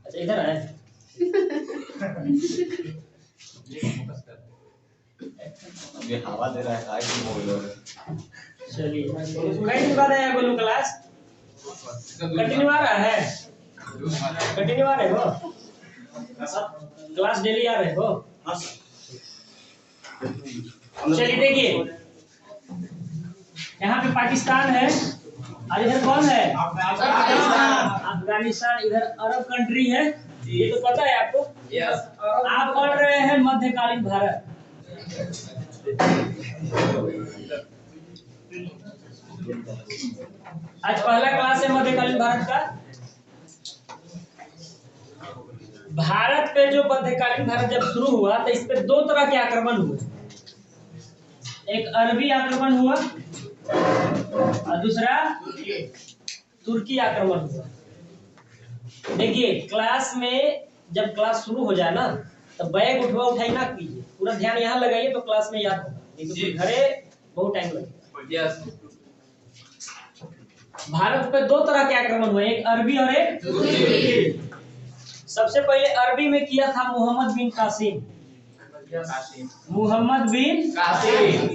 अच्छा इधर है। ये हवा दे रहा है काय की बोल रहे। चलिए कई दिन बाद आया गोलू क्लास, कंटिन्यू आ रहा है, कंटिन्यू आ रहे हो क्लास डेली आ रहे हो? चलिए देखिए यहाँ पे पाकिस्तान है और इधर कौन है? अफगानिस्तान। इधर अरब कंट्री है, ये तो पता है आपको। आप पढ़ रहे हैं मध्यकालीन भारत। आज पहला क्लास है मध्यकालीन भारत का। भारत पे जो मध्यकालीन भारत जब शुरू हुआ तो इस पे दो तरह के आक्रमण हुए। एक अरबी आक्रमण हुआ और दूसरा तुर्की आक्रमण हुआ। देखिए क्लास में जब क्लास शुरू हो जाए ना तो बैग उठाई ना कीजिए, पूरा ध्यान यहाँ लगाइए तो क्लास में याद होगा, नहीं तो घरे बहुत टाइम लगेगा। भारत पे दो तरह के आक्रमण हुए, एक अरबी और एक तुर्की। सबसे पहले अरबी में किया था मोहम्मद बिन कासिम। मोहम्मद बिन कासिम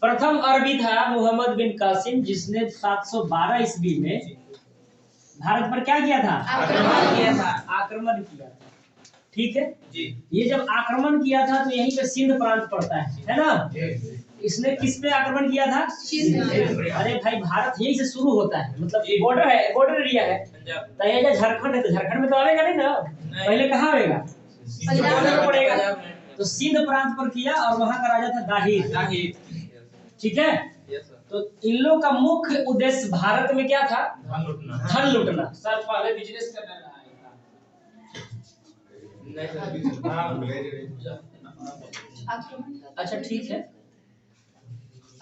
प्रथम अरबी था मोहम्मद बिन कासिम, जिसने 712 ईस्वी में भारत पर क्या किया था? आक्रमण किया था। ठीक है जी। ये जब आक्रमण किया था तो यहीं पे सिंध प्रांत पड़ता है ना? इसने किस पे आक्रमण किया था? अरे भाई भारत यहीं से शुरू होता है, मतलब बॉर्डर है, बॉर्डर एरिया है। तो ये जो झारखंड है तो झारखंड में तो आएगा नहीं ना, पहले कहाँ आएगा? पंजाब पड़ेगा। तो सिंध प्रांत पर किया और वहाँ का राजा था दाहिर। ठीक है, तो इन लोग का मुख्य उद्देश्य भारत में क्या था? धन लूटना। सर पहले बिजनेस करना था। अच्छा ठीक है,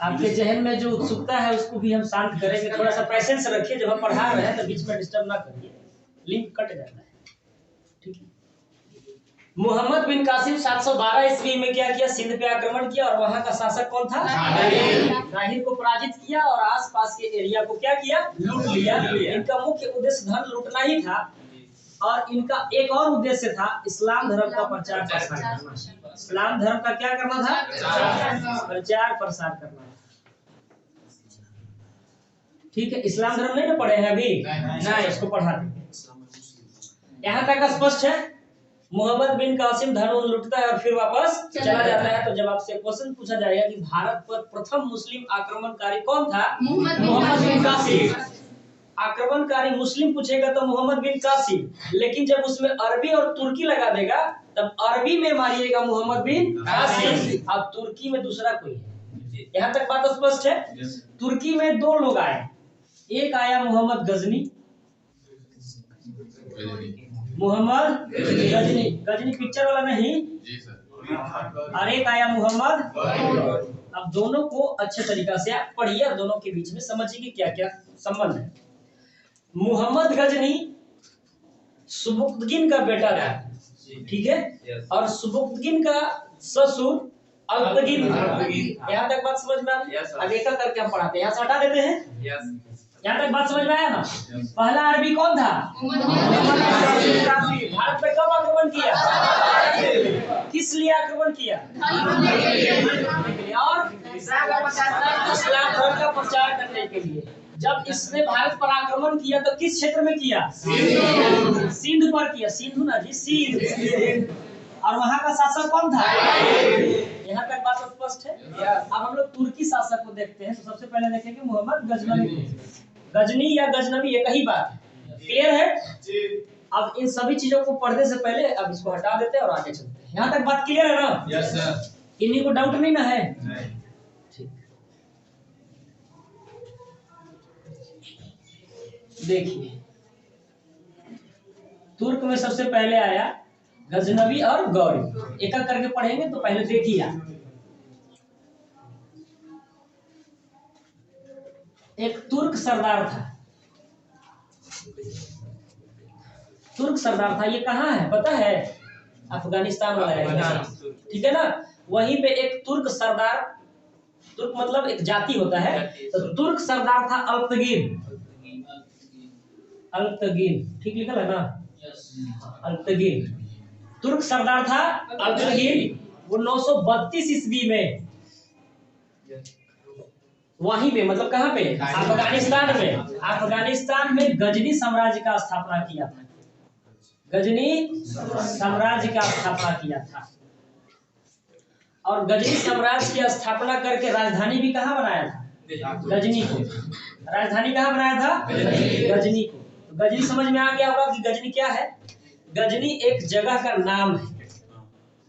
आपके जहन में जो उत्सुकता है उसको भी हम शांत करेंगे। थोड़ा सा पेशेंस रखिए, जब हम पढ़ा रहे हैं तो बीच में डिस्टर्ब ना करिए, लिंक कट जाता है। ठीक है, मोहम्मद बिन कासिम 712 ईस्वी में क्या किया? सिंध पे आक्रमण किया और वहां का शासक कौन था? दाहिर को पराजित किया और आसपास के एरिया को क्या किया? लूट लिया। इनका मुख्य उद्देश्य धन लूटना ही था और इनका एक और उद्देश्य था इस्लाम धर्म का प्रचार प्रसार करना। इस्लाम धर्म का क्या करना था? प्रचार प्रसार करना। ठीक है, इस्लाम धर्म नहीं ना पढ़े हैं अभी? नहीं, इसको पढ़ा देंगे। यहाँ तक स्पष्ट है। मोहम्मद बिन कासिम धन लूटता है और फिर वापस चला जाता है। तो जब आपसे क्वेश्चन पूछा जाएगा कि भारत पर प्रथम मुस्लिम आक्रमणकारी कौन था? मोहम्मद बिन कासिम। आक्रमणकारी मुस्लिम पूछेगा तो मोहम्मद बिन कासिम, लेकिन जब उसमें अरबी और तुर्की लगा देगा तब अरबी में मारिएगा मोहम्मद बिन कासिम, अब तुर्की में दूसरा कोई है। यहाँ तक बात स्पष्ट है। तुर्की में दो लोग आए, एक आया मोहम्मद गजनी, मोहम्मद गजनी, गजनी पिक्चर वाला नहीं, और एक आया मोहम्मद। अब दोनों को अच्छे तरीका से आप पढ़िए और दोनों के बीच में समझिए कि क्या क्या संबंध है। मोहम्मद गजनी सुबुक्तगिन का बेटा था, ठीक है, और सुबुक्तगिन का ससुर अल्पतगिन। यहाँ तक बात समझ में आ रही है? अब एक करके हम पढ़ाते हैं, यहाँ से हटा देते हैं। यहाँ तक बात समझ में आया ना? पहला अरबी कौन था? भारत पे कब आक्रमण किया? किस लिए आक्रमण किया? और इस्लाम धर्म का प्रचार करने के लिए। जब इसने भारत पर आक्रमण किया तो किस क्षेत्र में किया? सिंध पर किया। सिंधु ना जी, सिंध। और वहाँ का शासक कौन था? यहाँ तक बात स्पष्ट है। अब हम लोग तुर्की शासक को देखते हैं। तो सबसे पहले देखेंगे मोहम्मद गजनवी। गजनी या गजनवी एक ही बात है, क्लियर है? अब इन सभी चीजों को पढ़ने से पहले अब इसको हटा देते हैं और आगे चलते हैं। यहाँ तक बात क्लियर है ना? Yes sir. इन्हीं को डाउट नहीं ना है? ठीक, देखिए तुर्क में सबसे पहले आया गजनवी और गौरी। एक एक करके पढ़ेंगे तो पहले देखिए आप। एक तुर्क सरदार था, तुर्क सरदार था। ये कहाँ है पता है? अफगानिस्तान वाला है, ठीक है ना? वहीं पे एक तुर्क सरदार, तुर्क मतलब एक जाति होता है, तो तुर्क सरदार था अल्पतगिन। अल्पतगीन, ठीक लिखा है ना? अल्पतगीन तुर्क सरदार था अल्पतगीन। वो 932 ईस्वी में वहीं पे, मतलब कहाँ पे, अफगानिस्तान में गजनी साम्राज्य का स्थापना किया था। गजनी साम्राज्य का स्थापना किया था। और गजनी साम्राज्य की स्थापना करके राजधानी भी कहाँ बनाया था? गजनी को। राजधानी कहाँ बनाया था? गजनी को। तो गजनी समझ में आ गया होगा कि गजनी क्या है। गजनी एक जगह का नाम है,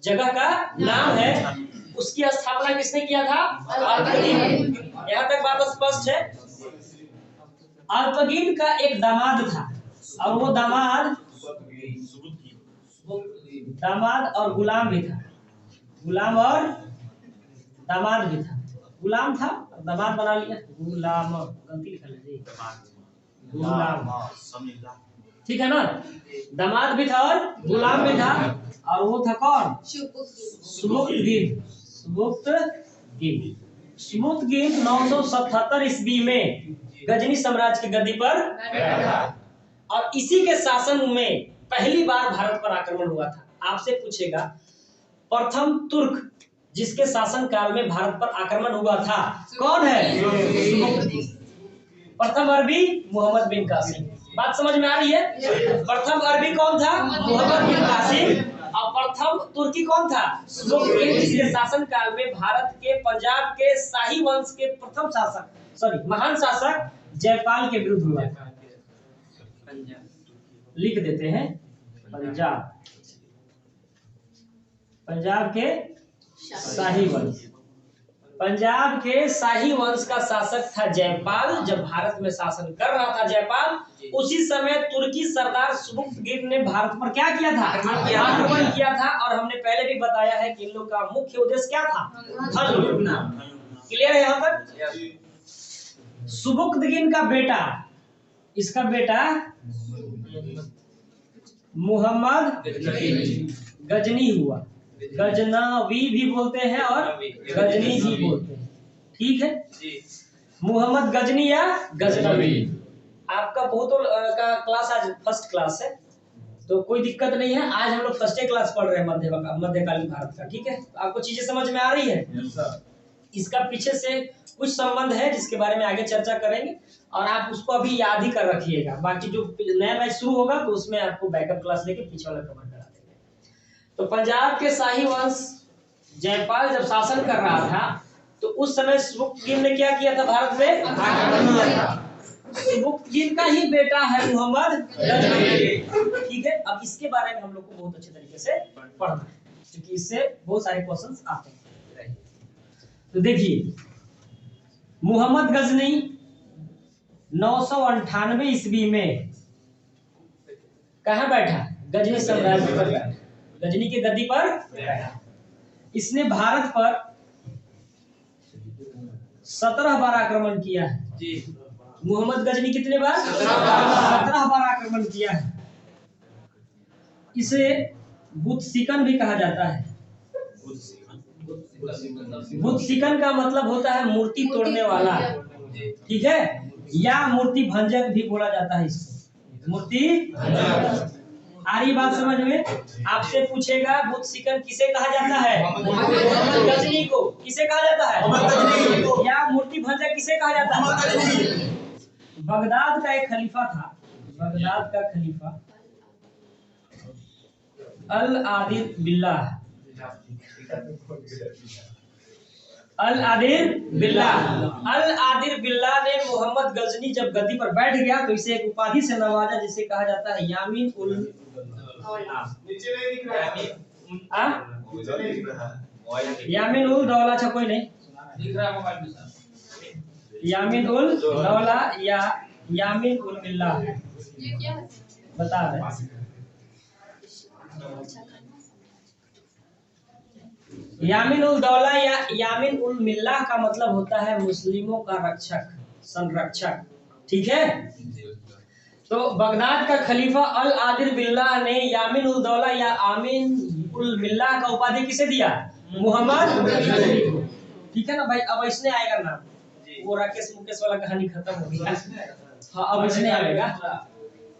जगह का नाम है। उसकी स्थापना किसने किया था? अल्पतगीन। यहाँ तक बात स्पष्ट है। अल्पतगीन का एक दामाद था, और वो दामाद और गुलाम भी था। गुलाम और दामाद भी था। गुलाम था, दामाद बना लिया, गुलाम, गलती लिखा है गुलाम, ठीक है ना? दामाद भी था और गुलाम भी था। और वो था कौन? सुबुक्तगीन। सुबुक्तगीन 977 ईस्वी में गजनी साम्राज्य की गद्दी पर बैठा। और इसी के शासन में पहली बार भारत पर आक्रमण हुआ था। आपसे पूछेगा प्रथम तुर्क जिसके शासन काल में भारत पर आक्रमण हुआ था कौन है? प्रथम अरबी मोहम्मद बिन कासिम। बात समझ में आ रही है? प्रथम अरबी कौन था? मोहम्मद बिन कासिम। और प्रथम तुर्की कौन था? सुबुक्तगीन, जिसके शासन काल में भारत के पंजाब के शाही वंश के प्रथम शासक, महान शासक जयपाल के विरुद्ध हुआ। लिख देते हैं पंजाब के शाही वंश। पंजाब के शाही वंश का शासक था जयपाल। जब भारत में शासन कर रहा था जयपाल, उसी समय तुर्की सरदार सुबुक्तगीन ने भारत पर क्या किया था? आक्रमण किया था। और हमने पहले भी बताया है कि इन लोग का मुख्य उद्देश्य क्या था? धन लूटना। क्लियर है यहाँ तक? सुबुक्तगीन का बेटा, इसका बेटा मोहम्मद गजनी हुआ। गजनवी भी बोलते हैं और गजनी भी बोलते हैं, ठीक है? मोहम्मद गजनी या गजनवी। आपका बहुत का क्लास आज फर्स्ट क्लास है, तो कोई दिक्कत नहीं है। आज हम लोग फर्स्ट क्लास पढ़ रहे हैं मध्यकालीन भारत का, ठीक है? आपको चीजें समझ में आ रही है? इसका पीछे से कुछ संबंध है जिसके बारे में आगे चर्चा करेंगे, और आप उसको अभी याद ही कर रखिएगा। बाकी जो नया बैच शुरू होगा तो उसमें आपको बैकअप क्लास लेके पीछे वाला कवर करा देंगे। तो पंजाब के शाही वंश जयपाल जब शासन कर रहा था, तो उस समय सुबुक्तगीन ने क्या किया था? भारत में आक्रमण किया था। सुबुक्तगीन का ही बेटा है मोहम्मद गजनी, ठीक है? अब इसके बारे में हम लोग को बहुत अच्छे तरीके से पढ़ना है, क्योंकि इससे बहुत सारे क्वेश्चंस आते हैं। तो देखिए, मोहम्मद गजनी 998 ईस्वी में कहाँ बैठा? गजनी साम्राज्य पर बैठा, गजनी की गद्दी पर बैठा। इसने भारत पर 17 बार आक्रमण किया है जी। मोहम्मद गजनी कितने बार? 17 बार आक्रमण किया है। इसे बुतसिकन भी कहा जाता है। बुतसिकन का मतलब होता है मूर्ति तोड़ने वाला, ठीक है? या मूर्ति भंजक भी बोला जाता है इसको, मूर्ति भंजक। आ रही बात समझ में? आपसे पूछेगा बुतसिकन किसे कहा जाता है? मोहम्मद गजनी को। किसे कहा जाता है? या मूर्ति भंजक किसे कहा जाता है? बगदाद का एक खलीफा था, बगदाद का खलीफा अल आदिल बिल्लाह। अल आदिल बिल्लाह ने मोहम्मद गजनी जब गद्दी पर बैठ गया तो इसे एक उपाधि से नवाजा जिसे कहा जाता है यामीन उल दौला। अच्छा कोई नहीं दिख रहा मोबाइल में, यामीन उल दौला या यामीन उल मिल्लाह, ये क्या है बता रहे। यामीन उल दौला या यामीन उल मिल्लाह का मतलब होता है मुस्लिमों का रक्षक, संरक्षक, ठीक है? तो बगदाद का खलीफा अल आदिल बिल्लाह ने यामीन उल दौला या आमीन उल मिल्लाह का उपाधि किसे दिया? मोहम्मद गजनी को, ठीक है ना भाई? अब इसने आएगा नाम, वो राकेश मुकेश वाला कहानी खत्म हो गया। हाँ, अब इसने आएगा।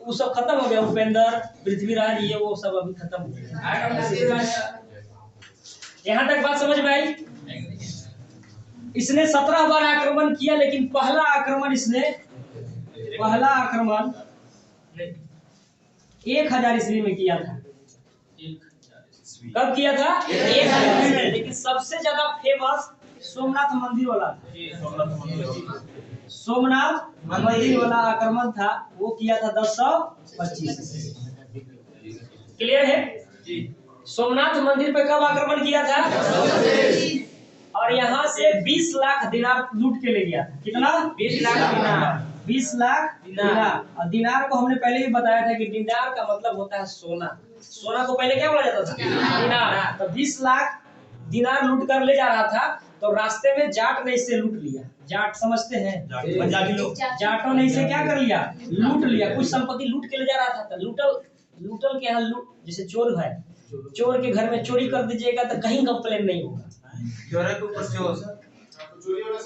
वो सब खत्म हो गया, उपेंद्र, पृथ्वीराज, ये वो सब अभी खत्म हो गया। यहाँ तक बात समझ में आई? इसने 17 बार आक्रमण किया, लेकिन पहला आक्रमण 1000 ईस्वी में किया था। कब किया था? 1000 ईस्वी में। लेकिन सबसे ज्यादा फेमस सोमनाथ मंदिर वाला था। सोमनाथ मंदिर वाला आक्रमण था, वो किया था 1025। क्लियर है? सोमनाथ मंदिर पे कब आक्रमण किया था? और यहाँ से 20 लाख दिनार लूट के ले गया था। कितना? 20 लाख दिनार। 20 लाख दिनार। और दिनार को हमने पहले ही बताया था कि दिनार का मतलब होता है सोना। सोना को पहले क्या बोला जाता था? दिनार। तो 20 लाख दिनार लूट कर ले जा रहा था, तो रास्ते में जाट ने इसे लूट लिया। जाट समझते हैं? पंजाबी लोग। जाटों ने इसे क्या कर लिया? लूट लिया। कुछ संपत्ति लूट के ले जा रहा था। तो लूटल के यहाँ लूट, जैसे चोर है, चोर के घर में चोरी कर दीजिएगा तो कहीं कंप्लेन नहीं होगा।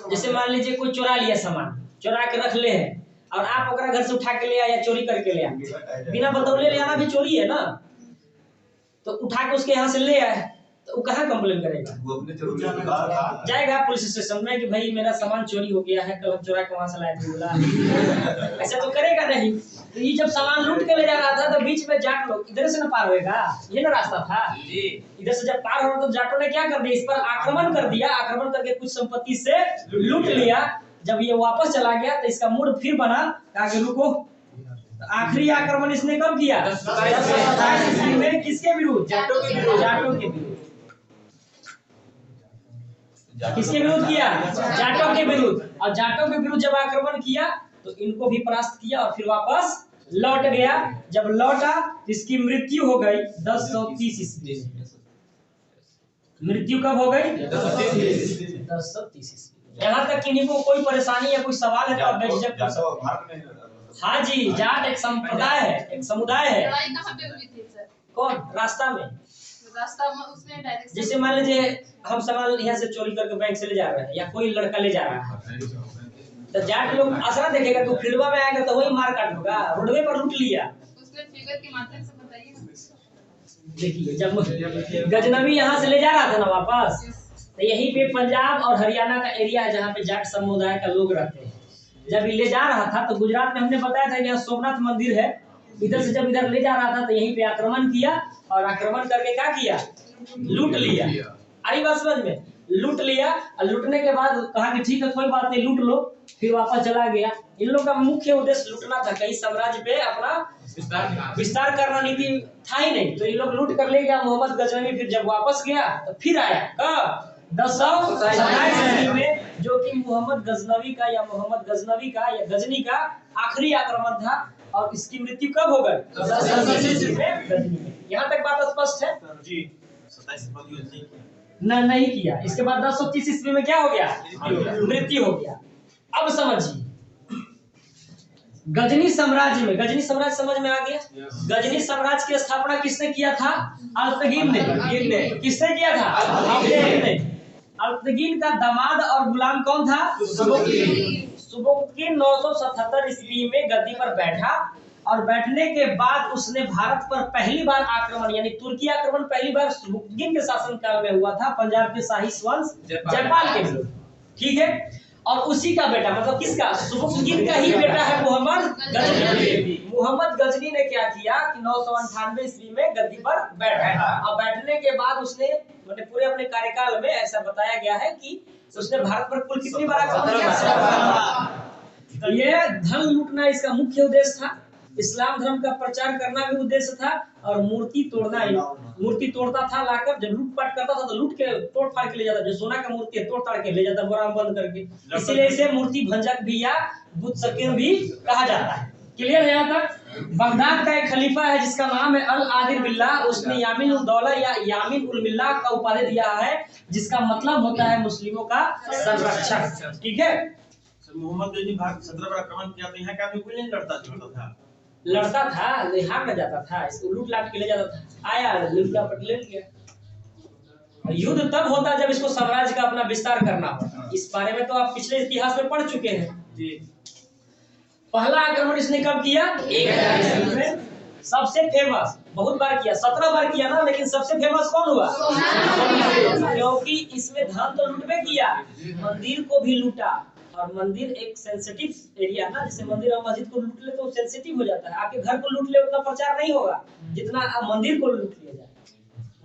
जैसे मान लीजिए कोई चुरा लिया सामान, चुरा के रख ले है, और आप ओकरा घर से उठा के ले आया, चोरी करके ले आया, बिना बतौले ले आना भी चोरी है ना। तो उठा के उसके यहाँ से ले आए, तो वो कहाँ कंप्लेन करेगा? वो अपने चोरी जाएगा पुलिस स्टेशन में कि भाई मेरा सामान चोरी हो गया है, कल हम चुरा के वहां से लाए थे, बोला। ऐसा तो करेगा नहीं। तो ये जब सामान लूट के ले जा रहा था, तो बीच में जाट लोग, इधर से ना पार होएगा, ये ना रास्ता था। इधर से जब पार हो रहा, तो जाटों ने क्या कर दिया? इस पर आक्रमण कर दिया। आक्रमण करके कुछ संपत्ति से लूट लिया। जब ये वापस चला गया, तो इसका मूड फिर बना, कहा कि रुको। आखिरी आक्रमण इसने कब किया? 1027 ईस्वी में। किसके विरुद्ध? जाटों के विरुद्ध। जाटों के विरुद्ध। किसके विरुद्ध किया? जाटों के विरुद्ध। और जाटों के विरुद्ध जब आक्रमण किया, तो इनको भी परास्त किया और फिर वापस लौट गया। जब लौटा, इसकी मृत्यु हो गई 1030 ईस्वी में। मृत्यु कब हो गई? 1030 ईस्वी। यहाँ तक कि इनको कोई परेशानी या कोई सवाल है तो आप बेझिझक कर सकते हैं। हाँ जी, जाट एक संप्रदाय है, एक समुदाय है। लड़ाई कहाँ पे हुई थी सर? कौन? रास्ता में। रास्ता में उसने डायरेक्शन। जैसे मान लीजिए हम सामान यहाँ से चोरी करके बैंक से ले जा रहे हैं, या कोई लड़का ले जा रहा है, तो जाट लोग आसरा देखेगा, तो फील्डवा में आएगा तो वही मार काट होगा। रोडवे पर लूट लिया। उसके फिगर के माध्यम से बताइए ना। देखिए, जब गजनवी यहाँ से ले जा रहा था ना वापस, तो यहीं पे पंजाब और हरियाणा का एरिया है जहाँ पे जाट समुदाय का लोग रहते हैं। जब ये ले जा रहा था, तो गुजरात में हमने बताया था कि यहाँ सोमनाथ मंदिर है। इधर से जब इधर ले जा रहा था, तो यहीं पे आक्रमण किया, और आक्रमण करके क्या किया? लूट लिया। आई बात समझ में? लूट लिया। और लूटने के बाद कहा कि ठीक है, कोई बात नहीं, लूट लो। फिर वापस चला गया। इन लोगों का मुख्य उद्देश्य लूटना था, कहीं साम्राज्य पे अपना विस्तार करना नीति था ही नहीं। तो ये लोग लूट कर ले गया मोहम्मद गजनवी। फिर जब वापस गया, तो फिर आया कब? 1027 ईस्वी में, जो कि मोहम्मद गजनवी का या गजनी का आखिरी आक्रमण था। और इसकी मृत्यु कब हो गई? 1027 ईस्वी में गजनी में। यहाँ तक बात स्पष्ट है जी? 27 नहीं किया। इसके बाद 1030 ईस्वी में क्या हो गया? मृत्यु हो गया। अब समझिए, गजनी साम्राज्य में, गजनी साम्राज्य समझ में आ गया? गजनी साम्राज्य की स्थापना किसने किया था? अल्तगिन ने। किसने किया था? अल्तगिन ने। अल्तगिन का दामाद और गुलाम कौन था? सुबुक्तगिन 977 ईस्वी में गद्दी पर बैठा, और बैठने के बाद उसने भारत पर पहली बार आक्रमण, यानी तुर्की आक्रमण पहली बार सुबुक्तगिन के शासनकाल में हुआ था, पंजाब के शाही वंश जयपाल के विरुद्ध। ठीक है। और उसी का बेटा, मतलब किसका? सुबुक्तगिन का ही बेटा है मोहम्मद गजनी। मोहम्मद गजनी ने क्या किया कि 998 ईस्वी में गद्दी पर बैठा। और बैठने के बाद उसने, मतलब पूरे अपने कार्यकाल में ऐसा बताया गया है कि उसने भारत पर कुल कितनी बार आक्रमण किया? तो ये धन लूटना इसका मुख्य उद्देश्य था। इस्लाम धर्म का प्रचार करना भी उद्देश्य था, और मूर्ति तोड़ना, मूर्ति तोड़ता था लाकर। जब लूटपाट करता था तो लूट के तोड़ फाड़ के ले जाता। जो सोना का मूर्ति है, तोड़ ताड़ के ले जाता, बोरा में बंद करके। इसीलिए इसे मूर्ति भंजक भी या बुत शकीर भी कहा जाता है। क्लियर है यहाँ तक? बगदाद का एक खलीफा है जिसका नाम है अल आदिल बिल्लाह। उसने यामीन उल दौला या यामीन उल मिल्लाह का उपाधि दिया है, जिसका मतलब होता है मुस्लिमों का संरक्षक। ठीक है। मोहम्मद गजनी भारत 17 बार आक्रमण किया, तो यहाँ का कोई नहीं लड़ता था। लड़ता था, हार न जाता था, इसको लूट लाट के ले जाता था। आया, लूट ले लिया। युद्ध तब होता जब इसको साम्राज्य का अपना विस्तार करना होता। इस बारे में तो आप पिछले इतिहास में पढ़ चुके हैं जी। पहला आक्रमण इसने कब किया? 1000 ईस्वी में। सबसे फेमस बहुत बार किया, 17 बार किया ना, लेकिन सबसे फेमस कौन हुआ? क्योंकि इसमें धन तो लूटने किया, मंदिर को भी लूटा। और मंदिर एक सेंसिटिव एरिया ना, जैसे मंदिर और मस्जिद को लूट ले तो सेंसिटिव हो जाता है। आपके घर को लूट ले उतना प्रचार नहीं होगा जितना आप मंदिर को लूट लिया जाए।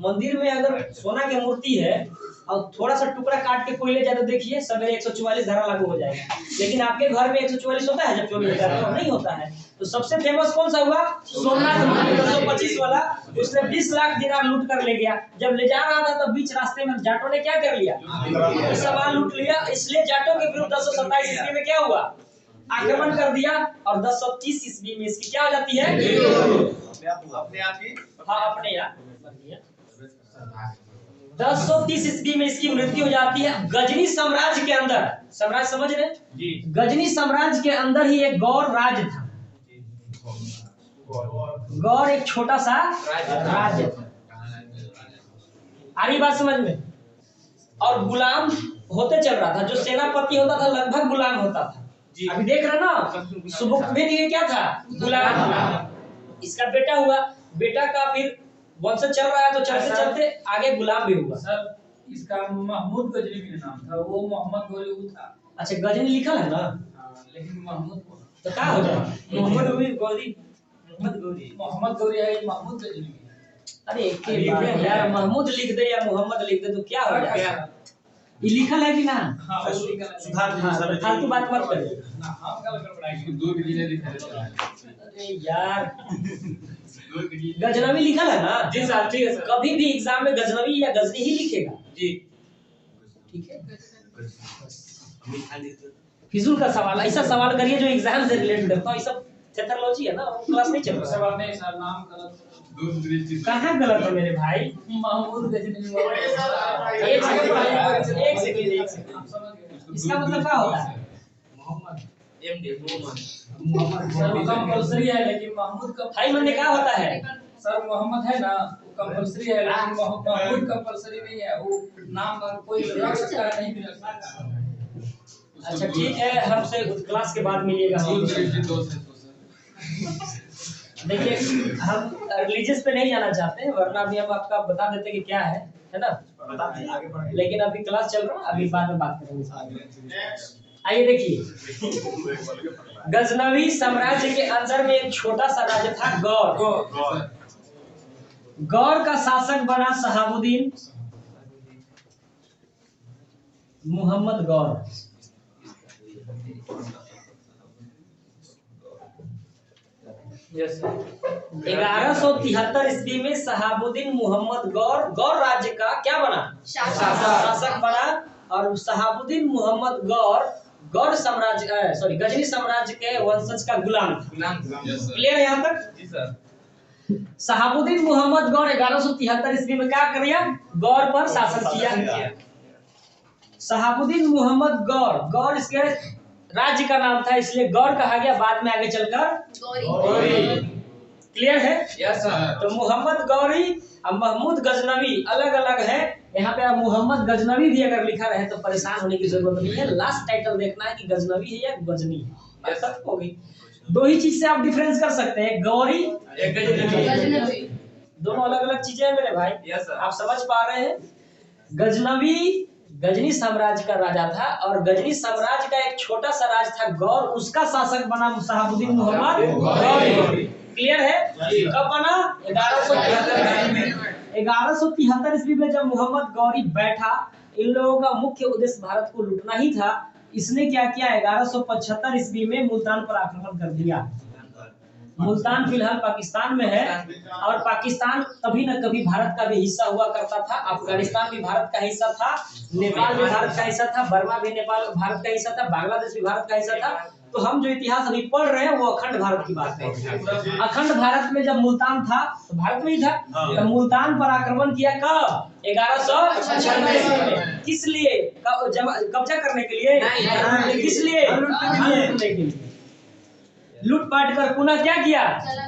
मंदिर में अगर सोना की मूर्ति है और थोड़ा सा टुकड़ा काट के कोई ले जाए तो देखिए सवेरे 144 धारा लागू हो जाएगा। लेकिन आपके घर में 144 होता है जब चोरी होता है? तो नहीं होता है। तो सबसे फेमस कौन सा हुआ? सोमनाथ मंदिर 225 वाला। उसने 20 लाख दिनार लूट कर ले गया। जब ले जा रहा था तो बीच रास्ते में जाटों ने क्या कर लिया? सामान लूट लिया। इसलिए जाटों के विरुद्ध 1027 ईस्वी में क्या हुआ? आक्रमण कर दिया। और 1030 ईस्वी में इसकी क्या हो जाती है? अपने आप ही हाँ अपने यहाँ 1030 ईस्वी में इसकी मृत्यु हो जाती है। गजनी साम्राज्य के अंदर, साम्राज्य समझ रहे? गजनी साम्राज्य के अंदर ही एक गौर राज्य था। गौर एक छोटा सा राज्य था। आ रही बात समझ में? और गुलाम होते चल रहा था। जो सेनापति होता था लगभग गुलाम होता था। अभी देख रहे ना, सुबुकमुन ये क्या था? गुलाम। इसका बेटा हुआ, बेटा का फिर वंशज चल रहा है तो चलते चलते आगे गुलाम भी हुआ। सर इसका महमूद गजनी भी नाम था, वो मोहम्मद गौरी था। अच्छा गजनी लिखा है ना? लेकिन महमूद तो क्या हो जाएगा? मोहम्मद गौरी मोहम्मद गौरी है, महमूद गजनी भी है। अरे एक ही बात है यार, महमूद लिख दे या मोहम्मद लिख दे तो क्या हो जाएगा? ये लिखल है कि ना? हाँ वो लिखा है। सुधार फालतू बात मत कर। ना हम गलत कर पढ़ाएंगे, दो गजनी लिखा है। अरे यार गजनवी लिखा है ना? जी सर, ठीक है सर। कभी भी एग्जाम में गजनवी या गजनी ही लिखेगा। जी ठीक है। फिजूल का सवाल, ऐसा सवाल करिए जो एग्जाम से रिलेटेड है। तो ये सब थेथोलॉजी है ना, वो क्लास नहीं चल रहा। सवाल नहीं सर, नाम गलत। कहाँ गलत है मेरे भाई? महमूद गजनी एक सेकंड एक सेकंड। इसका मतलब क्या होता है? सर वो कंपल्सरी है, लेकिन महमूद का भाई मैंने क्या होता है? सर मोहम्मद है ना, वो कंपल्सरी है, लेकिन महमूद कंपल्सरी नहीं है। वो नाम का कोई रख सकता है, नहीं भी रख सकता। अच्छा ठीक है, हमसे क्लास के बाद मिलिएगा। देखिए हम रिलीजियस पे नहीं जाना चाहते हैं, वरना अभी हम आपका बता देते कि क्या है ना? आगे बढ़े। लेकिन अभी क्लास चल रहा है, अभी बाद में बात करेंगे। आइए देखिए, गजनवी साम्राज्य के अंदर में एक छोटा सा राज्य था गौर। गौर का शासक बना शहाबुद्दीन मोहम्मद गौर। यस 1173 ईस्वी में शहाबुद्दीन मोहम्मद गौर राज्य का क्या बना? शासक बना। और शहाबुद्दीन मोहम्मद गौर साम्राज्य गजनी साम्राज्य के वंशज का गुलाम था। क्लियर है यहाँ तक? जी सर। शहाबुद्दीन मोहम्मद गौर 1173 ईस्वी में क्या किया? गौर पर शासन किया। शहाबुद्दीन मोहम्मद गौर इसके राज्य का नाम था, इसलिए गौर कहा गया। बाद में आगे चलकर गौरी। क्लियर है? Yes sir. तो मोहम्मद गौरी और महमूद गजनवी अलग अलग है। यहाँ पे मोहम्मद गजनवी भी अगर लिखा रहे तो परेशान होने की जरूरत नहीं है। लास्ट टाइटल देखना है कि गजनवी है या गजनी है। सब हो गई। दो ही चीज से आप डिफरेंस कर सकते हैं, गौरी एक गजनी। दोनों अलग अलग चीजें हैं मेरे भाई। Yes sir. आप समझ पा रहे हैं? गजनवी गजनी साम्राज्य का राजा था और गजनी साम्राज्य का एक छोटा सा राज्य था गौर, उसका शासक बना शहाबुद्दीन मोहम्मद गौरी। क्लियर है? कब बना? 1173 ईस्वी में जब मोहम्मद गौरी बैठा। इन लोगों का मुख्य उद्देश्य भारत को लूटना ही था। इसने क्या किया? 1175 ईस्वी में मुल्तान पर आक्रमण कर दिया। मुल्तान फिलहाल पाकिस्तान में है और पाकिस्तान कभी न कभी भारत का भी हिस्सा हुआ करता था। अफगानिस्तान भी भारत का हिस्सा था, नेपाल भी भारत का हिस्सा था, बर्मा भी नेपाल भारत का हिस्सा था, बांग्लादेश भी भारत का हिस्सा था। तो हम जो इतिहास अभी पढ़ रहे हैं वो अखंड भारत की बात है। अखंड भारत में जब मुल्तान था तो भारत में ही था। तो मुल्तान पर आक्रमण किया कब? 1196 में। किस लिए? कब्जा करने के लिए? किस लिए? लूटने के लिए। लूटपाट कर पुनः क्या किया?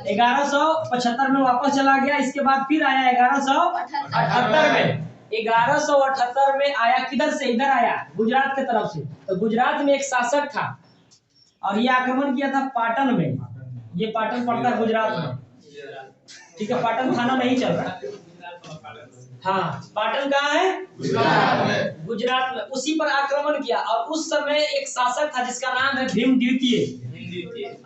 1175 में वापस चला गया। इसके बाद फिर आया 1178 में। 1178 में आया किधर से? इधर आया, गुजरात की तरफ से। तो गुजरात में एक शासक था और ये आक्रमण किया था पाटन में। ये पाटन पड़ता है गुजरात में, ठीक है, पाटन थाना नहीं चल रहा। हाँ, पाटन कहाँ है? गुजरात में। उसी पर आक्रमण किया और उस समय एक शासक था जिसका नाम है भीम द्वितीय।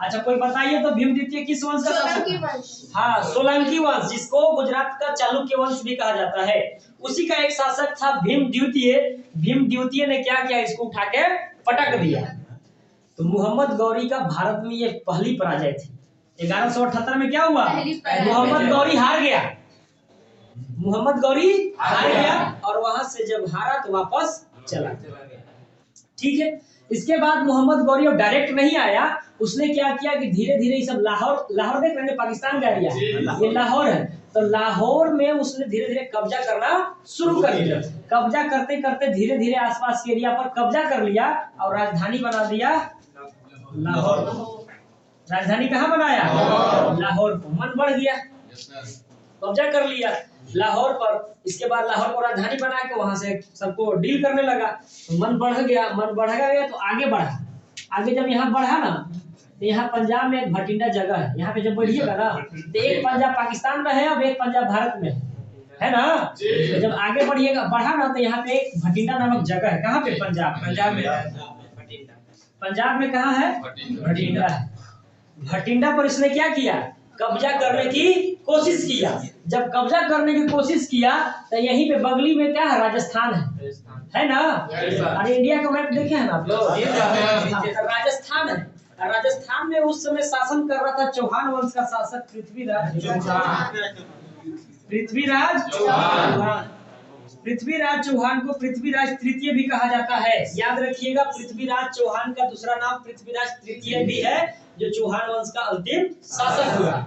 अच्छा, कोई बताइए तो भीम द्वितीय किस वंश का शासक था? हाँ, सोलंकी वंश, जिसको गुजरात का चालुक्य वंश भी कहा जाता है। उसी का एक शासक था भीम द्वितीय। भीम द्वितीय ने क्या किया, इसको उठा के पटक दिया। तो मोहम्मद गौरी का भारत में ये पहली पराजय थी। 1178 में क्या हुआ? मोहम्मद गौरी हार गया। मोहम्मद गौरी हार गया और वहां से जब हारा तो वापस चला गया। ठीक है, इसके बाद मोहम्मद गौरी अब डायरेक्ट नहीं आया। उसने क्या किया कि धीरे धीरे ये सब लाहौर देख रहे हैं, पाकिस्तान का एरिया, ये लाहौर है, तो लाहौर में उसने धीरे धीरे कब्जा करना शुरू कर दिया। कब्जा करते करते धीरे धीरे आसपास के एरिया पर कब्जा कर लिया और राजधानी बना दिया लाहौर। राजधानी कहाँ बनाया? लाहौर को। मन बढ़ गया, कब्जा कर लिया लाहौर पर। इसके बाद लाहौर को राजधानी बना के वहां से सबको डील करने लगा। तो मन बढ़ गया तो आगे बढ़ा। आगे जब यहाँ बढ़ा ना, तो यहाँ पंजाब में एक भटिंडा जगह है। यहाँ पे जब बढ़िएगा ना, तो एक पंजाब पाकिस्तान में है, अब एक पंजाब भारत में है ना। तो जब आगे बढ़ा ना, तो यहाँ पे एक भटिंडा नामक जगह है। कहाँ पे? पंजाब में। पंजाब में कहाँ है? भटिंडा है। भटिंडा पर इसने क्या किया? कब्जा करने की कोशिश किया। जब कब्जा करने की कोशिश किया तो यहीं पे बगली में क्या है? राजस्थान है ना। अरे इंडिया का मैप देखे हैं ना आप लोग? राजस्थान है। राजस्थान में उस समय शासन कर रहा था चौहान वंश का शासक पृथ्वीराज चौहान को पृथ्वीराज तृतीय भी कहा जाता है। याद रखिएगा, पृथ्वीराज चौहान का दूसरा नाम पृथ्वीराज तृतीय भी है, जो चौहान वंश का अंतिम शासक हुआ।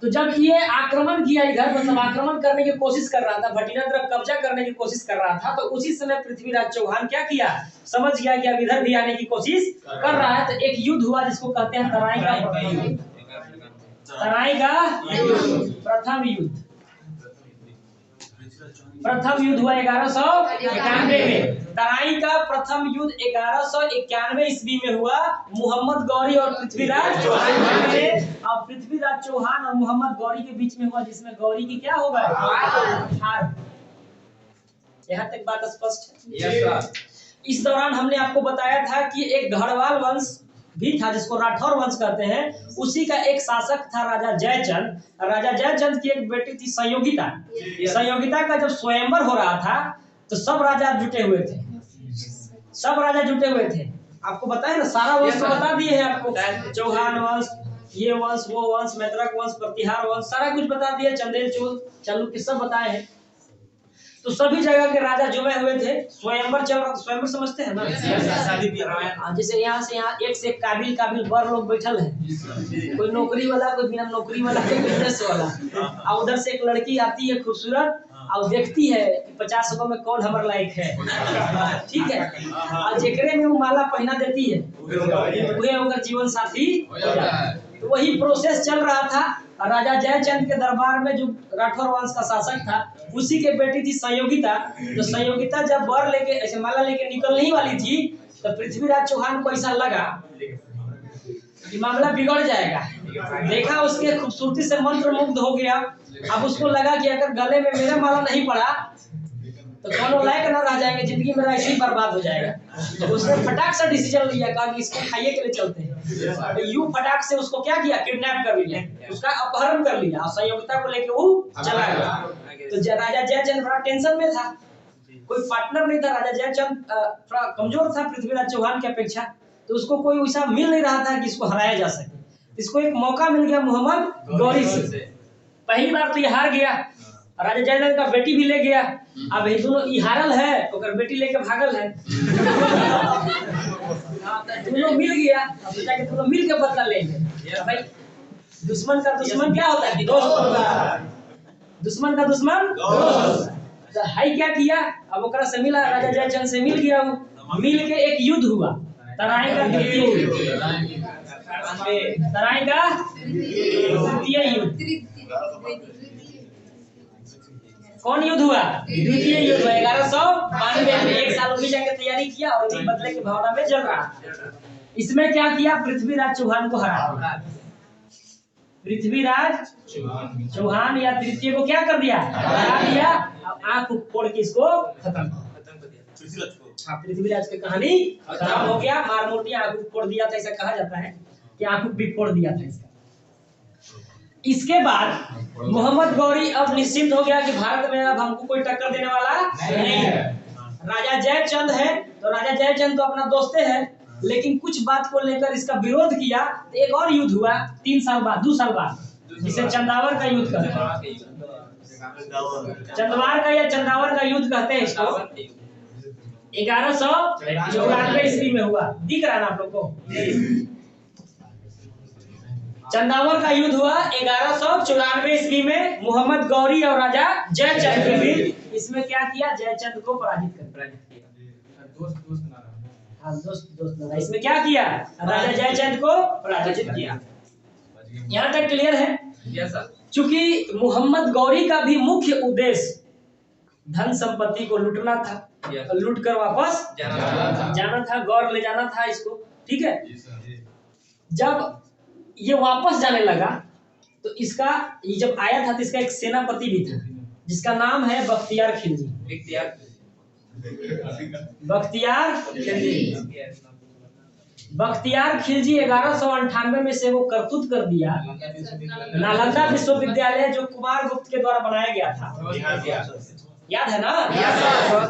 तो जब ये आक्रमण किया इधर, मतलब आक्रमण करने की कोशिश कर रहा था, भटिंडा तरफ कब्जा करने की कोशिश कर रहा था, तो उसी समय पृथ्वीराज चौहान क्या किया? समझ गया कि अब इधर भी आने की कोशिश कर रहा है। तो एक युद्ध हुआ जिसको कहते हैं तराई का प्रथम युद्ध हुआ 1191 में। तराई का प्रथम युद्ध 1191 ईस्वी में हुआ मोहम्मद गौरी और पृथ्वीराज चौहान में। अब पृथ्वीराज चौहान और मोहम्मद गौरी के बीच में हुआ, जिसमें गौरी की क्या होगा? हार। यहाँ तक बात स्पष्ट है? इस दौरान हमने आपको बताया था कि एक गढ़वाल वंश भी था जिसको राठौर वंश कहते हैं। उसी का एक शासक था राजा जयचंद। राजा जयचंद की एक बेटी थी संयोगिता। संयोगिता का जब स्वयंवर हो रहा था तो सब राजा जुटे हुए थे। आपको बताए ना, सारा वंश तो बता दिए हैं आपको। चौहान वंश, ये वंश, वो वंश, मैत्रक वंश, प्रतिहार वंश, सारा कुछ बता दिया। चंदेल चालुक्य सब बताए हैं। तो सभी जगह के राजा जुमे हुए थे। स्वयंवर चल रहा। स्वयंवर समझते हैं ना? जैसे यहाँ से यहाँ एक से एक काबिल बर लोग बैठल है, कोई नौकरी वाला, कोई बिना नौकरी वाला, कोई बिजनेस वाला। और उधर से एक लड़की आती है खूबसूरत और देखती है कि 50 रुपए में कौन हमारे लायक है, ठीक है। और जेकरे में वो माला पहना देती है वही उनका जीवन साथी हो जाता है। तो वही प्रोसेस चल रहा था। राजा जयचंद के दरबार में जो राठौर वंश का शासक था, उसी के बेटी थी संयोगिता। तो संयोगिता जब वर लेके ऐसे माला लेके निकलने ही वाली थी, तो पृथ्वीराज चौहान को ऐसा लगा कि मामला बिगड़ जाएगा। देखा उसके खूबसूरती से मंत्र मुग्ध हो गया। अब उसको लगा कि अगर गले में मेरा माला नहीं पड़ा तो दोनों लायक न रह जाएंगे, जिंदगी मेरा ऐसे ही बर्बाद हो जाएगा। तो उसने फटाक से डिसीजन लिया, कहा कि इसको खाइए के लिए चलते हैं। तो यूं फटाक से उसको क्या किया? किडनैप कर लिया, उसका अपहरण कर लिया और संयोगिता को लेके वो चला गया। तो राजा जयचंद बड़ा टेंशन में था, कोई पार्टनर नहीं था। राजा जयचंद थोड़ा कमजोर था पृथ्वीराज चौहान की अपेक्षा, तो उसको कोई वैसा मिल नहीं रहा था कि इसको हराया जा सके। इसको एक मौका मिल गया मोहम्मद गौरी से। पहली बार तो ये हार गया, राजा जयचंद का बेटी भी ले गया। अब ये दोनों हारल है, ओकर बेटी लेके भागल है। दोनों मिल गया, अब सोचा कि दोनों मिल के बदला लेंगे। भाई दुश्मन का दुश्मन क्या होता है कि दोस्त होता है। दुश्मन का दुश्मन दोस्त। तो हाई क्या किया? अब ओकरा से मिला, राजा जयचंद से मिल गया। वो मिल के एक युद्ध हुआ, तराई का द्वितीय युद्ध। तराई का द्वितीय युद्ध। कौन युद्ध हुआ? द्वितीय युद्ध हुआ 1192 में। एक साल भी जाके तैयारी किया और इसी बदले की भावना में चल रहा। इसमें क्या किया, पृथ्वीराज चौहान को हरा दिया। पृथ्वीराज चौहान या तृतीय को क्या कर दिया, हरा दिया। अब आंख फोड़ के इसको खत्म कर दिया। हाँ, पृथ्वीराज की कहानी खत्म हो गया। मार मोटी आंख फोड़ दिया था, ऐसा कहा जाता है कि आंख भी फोड़ दिया था इसका। इसके बाद मोहम्मद गौरी अब निश्चिंत हो गया कि भारत में अब हमको कोई टक्कर देने वाला नहीं है। राजा जयचंद है, तो राजा जयचंद तो अपना दोस्त है, लेकिन कुछ बात को लेकर इसका विरोध किया। तो एक और युद्ध हुआ 2 साल बाद, जिसे चंदावर का युद्ध कहते हैं। चंदवार का या चंदावर का युद्ध कहते हैं इसको। 1194 ईस्वी में हुआ। दिख रहा है ना आप लोग को? चंदावर का युद्ध हुआ 1194 ईस्वी में मोहम्मद गौरी और राजा जयचंद के बीच। इसमें क्या किया, जयचंद को पराजित कर दिया। हाँ, दोस्त इसमें क्या किया, राजा जयचंद को पराजित किया। यहाँ तक क्लियर है? Yes sir. चूंकि मोहम्मद गौरी का भी मुख्य उद्देश्य धन संपत्ति को लूटना था, लूट कर वापस जाना था, गौर ले जाना था इसको। ठीक है, जब ये वापस जाने लगा तो इसका, ये जब आया था तो इसका एक सेनापति भी था जिसका नाम है बख्तियार खिलजी। बख्तियार खिलजी 1198 में से वो करतूत कर दिया। नालंदा विश्वविद्यालय जो कुमार गुप्त के द्वारा बनाया गया था, याद है ना?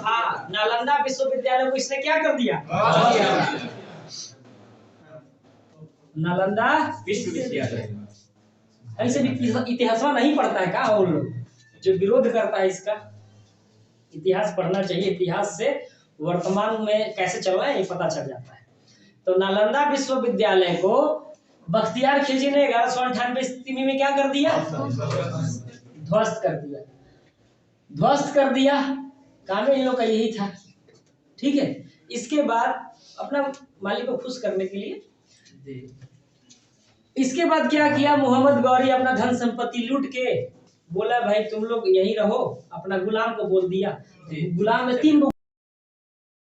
हाँ, नालंदा विश्वविद्यालय को इसने क्या कर दिया, नालंदा विश्वविद्यालय। ऐसे इतिहास नहीं पढ़ता है क्या वो लोग जो विरोध करता है इसका? इतिहास पढ़ना चाहिए, इतिहास से वर्तमान में कैसे चल रहा है ये पता चल जाता है। तो नालंदा विश्वविद्यालय को बख्तियार खिलजी ने 1198 ईस्वी में क्या कर दिया, ध्वस्त कर दिया। काम इन लोग का यही था। ठीक है, इसके बाद अपना मालिक को खुश करने के लिए इसके बाद क्या किया, मोहम्मद गौरी अपना धन संपत्ति लूट के बोला भाई तुम लोग यहीं रहो, अपना गुलाम को बोल दिया। गुलाम में 3